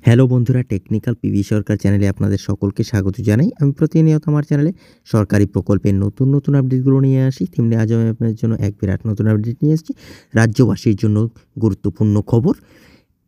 Hello বন্ধুরা, technical PV সরকার চ্যানেলে আপনাদের সকলকে স্বাগত জানাই। আমি প্রতিনিয়ত আমার চ্যানেলে সরকারি প্রকল্পের নতুন আপডেটগুলো নিয়ে আসি। তেমনি আজ আমি আপনাদের জন্য এক বিরাট নতুন আপডেট নিয়ে এসেছি। রাজ্যবাসীর জন্য গুরুত্বপূর্ণ খবর।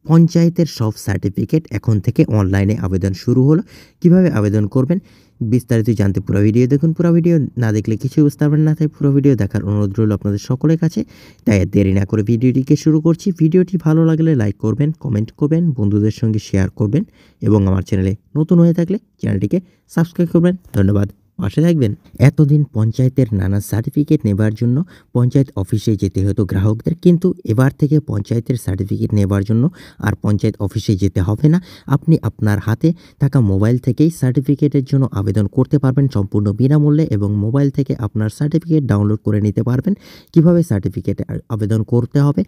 পঞ্চায়েতের সব সার্টিফিকেট এখন থেকে অনলাইনে আবেদন শুরু হলো। কিভাবে আবেদন করবেন বিস্তারিত জানতে পুরো ভিডিও দেখুন। পুরো ভিডিও না দেখলে কিছুই বুঝতে পারবেন না, তাই পুরো ভিডিও দেখার অনুরোধ রইল আপনাদের সকলের কাছে। তাই আর দেরি না করে ভিডিওটিকে শুরু করছি। ভিডিওটি ভালো লাগলে লাইক করবেন, কমেন্ট করবেন, বন্ধুদের সঙ্গে শেয়ার করবেন এবং আমার চ্যানেলে নতুন হয়ে থাকলে চ্যানেলটিকে সাবস্ক্রাইব করবেন। ধন্যবাদ, পাশে থাকবেন। এতদিন পঞ্চায়েতের নানা সার্টিফিকেট নেবার জন্য পঞ্চায়েত অফিসে যেতে হতো গ্রাহকদের, কিন্তু এবার থেকে পঞ্চায়েতের সার্টিফিকেট নেবার জন্য আর পঞ্চায়েত অফিসে যেতে হবে না। আপনি আপনার হাতে থাকা মোবাইল থেকেই সার্টিফিকেটের জন্য আবেদন করতে পারবেন সম্পূর্ণ বিনামূল্যে, এবং মোবাইল থেকে আপনার সার্টিফিকেট ডাউনলোড করে নিতে পারবেন। কিভাবে সার্টিফিকেটে আবেদন করতে হবে,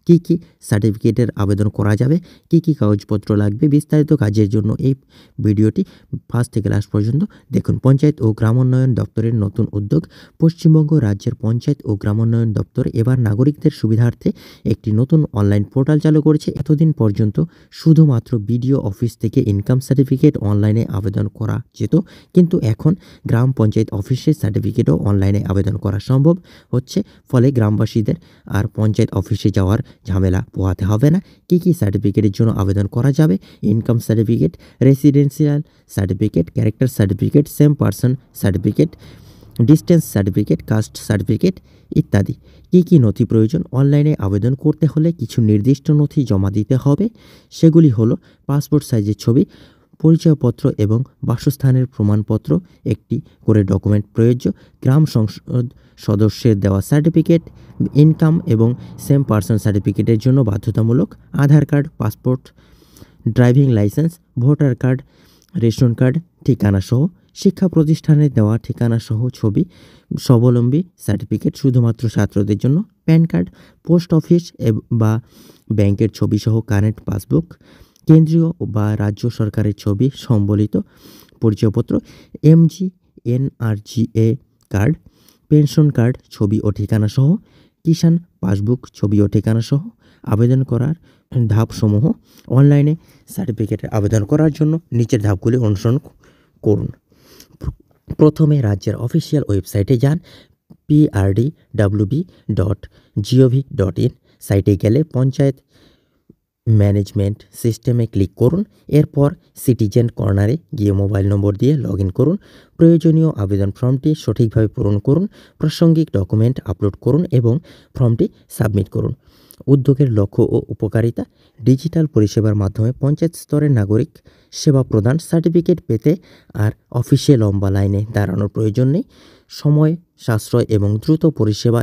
কি সার্টিফিকেটের আবেদন করা যাবে, কি কাগজপত্র লাগবে, বিস্তারিত কাজের জন্য এই ভিডিওটি ফার্স্ট থেকে লাস্ট পর্যন্ত দেখুন। পঞ্চায়েত ও গ্রামোন্নয়ন দপ্তরের নতুন উদ্যোগ। পশ্চিমবঙ্গ রাজ্যের পঞ্চায়েত ও গ্রামোন্নয়ন দপ্তর এবার নাগরিকদের সুবিধার্থে একটি নতুন অনলাইন পোর্টাল চালু করেছে। এতদিন পর্যন্ত শুধুমাত্র বিডিও অফিস থেকে ইনকাম সার্টিফিকেট অনলাইনে আবেদন করা যেত, কিন্তু এখন গ্রাম পঞ্চায়েত অফিসের সার্টিফিকেটও অনলাইনে আবেদন করা সম্ভব হচ্ছে। ফলে গ্রামবাসীদের আর পঞ্চায়েত অফিসে যাওয়ার ঝামেলা পোহাতে হবে না। কি সার্টিফিকেটের জন্য আবেদন করা যাবে? Income certificate, residential certificate, character certificate, same person certificate, distance certificate, caste certificate ইত্যাদি। কি নথি প্রয়োজন? অনলাইনে আবেদন করতে হলে কিছু নির্দিষ্ট নথি জমা দিতে হবে। সেগুলি হলো পাসপোর্ট সাইজের ছবি, পরিচয়পত্র এবং বাসস্থানের প্রমাণপত্র একটি করে ডকুমেন্ট প্রয়োজ্য, গ্রাম সংসদ সদস্যের দেওয়া সার্টিফিকেট, ইনকাম এবং সেম পারসন সার্টিফিকেটের জন্য বাধ্যতামূলক Aadhaar card, passport, driving licence, voter card, ration card, ঠিকানা সহ, শিক্ষা প্রতিষ্ঠানের দেওয়া ঠিকানা সহ ছবি, স্বাবলম্বী সার্টিফিকেট শুধুমাত্র ছাত্রদের জন্য, প্যান কার্ড, পোস্ট অফিস বা ব্যাংকের ছবি সহ কারেন্ট পাসবুক, কেন্দ্রীয় বা রাজ্য সরকারের ছবি সম্বলিত পরিচয়পত্র, MG NRGA card, pension card ছবি ও ঠিকানা সহ, কিষাণ পাসবুক ছবি ও ঠিকানা সহ। আবেদন করার ধাপসমূহ। অনলাইনে সার্টিফিকেটের আবেদন করার জন্য নিচের ধাপগুলি অনুসরণ করুন। প্রথমে রাজ্যের অফিসিয়াল ওয়েবসাইটে যান। prdwb.gov.in সাইটে গেলে পঞ্চায়েত ম্যানেজমেন্ট সিস্টেমে ক্লিক করুন। এরপর সিটিজেন কর্নারে গিয়ে মোবাইল নম্বর দিয়ে লগ ইন করুন। প্রয়োজনীয় আবেদন ফর্মটি সঠিকভাবে পূরণ করুন, প্রাসঙ্গিক ডকুমেন্ট আপলোড করুন এবং ফর্মটি সাবমিট করুন। উদ্যোগের লক্ষ্য ও উপকারিতা। ডিজিটাল পরিষেবার মাধ্যমে পঞ্চায়েত স্তরের নাগরিক সেবা প্রদান। সার্টিফিকেট পেতে আর অফিসে লম্বা লাইনে দাঁড়ানোর প্রয়োজন নেই। সময় সাশ্রয় এবং দ্রুত পরিষেবা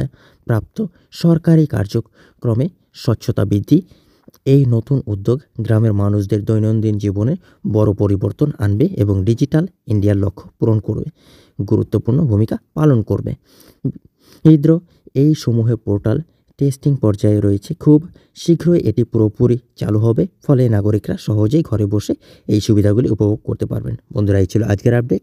প্রাপ্ত। সরকারি কার্যক্রমে স্বচ্ছতা বৃদ্ধি। এই নতুন উদ্যোগ গ্রামের মানুষদের দৈনন্দিন জীবনে বড় পরিবর্তন আনবে এবং ডিজিটাল ইন্ডিয়ার লক্ষ্য পূরণ করবে গুরুত্বপূর্ণ ভূমিকা পালন করবে। এই সমূহে পোর্টাল টেস্টিং পর্যায়ে রয়েছে। খুব শীঘ্রই এটি পুরোপুরি চালু হবে, ফলে নাগরিকরা সহজেই ঘরে বসে এই সুবিধাগুলি উপভোগ করতে পারবেন। বন্ধুরা, এই ছিল আজকের আপডেট।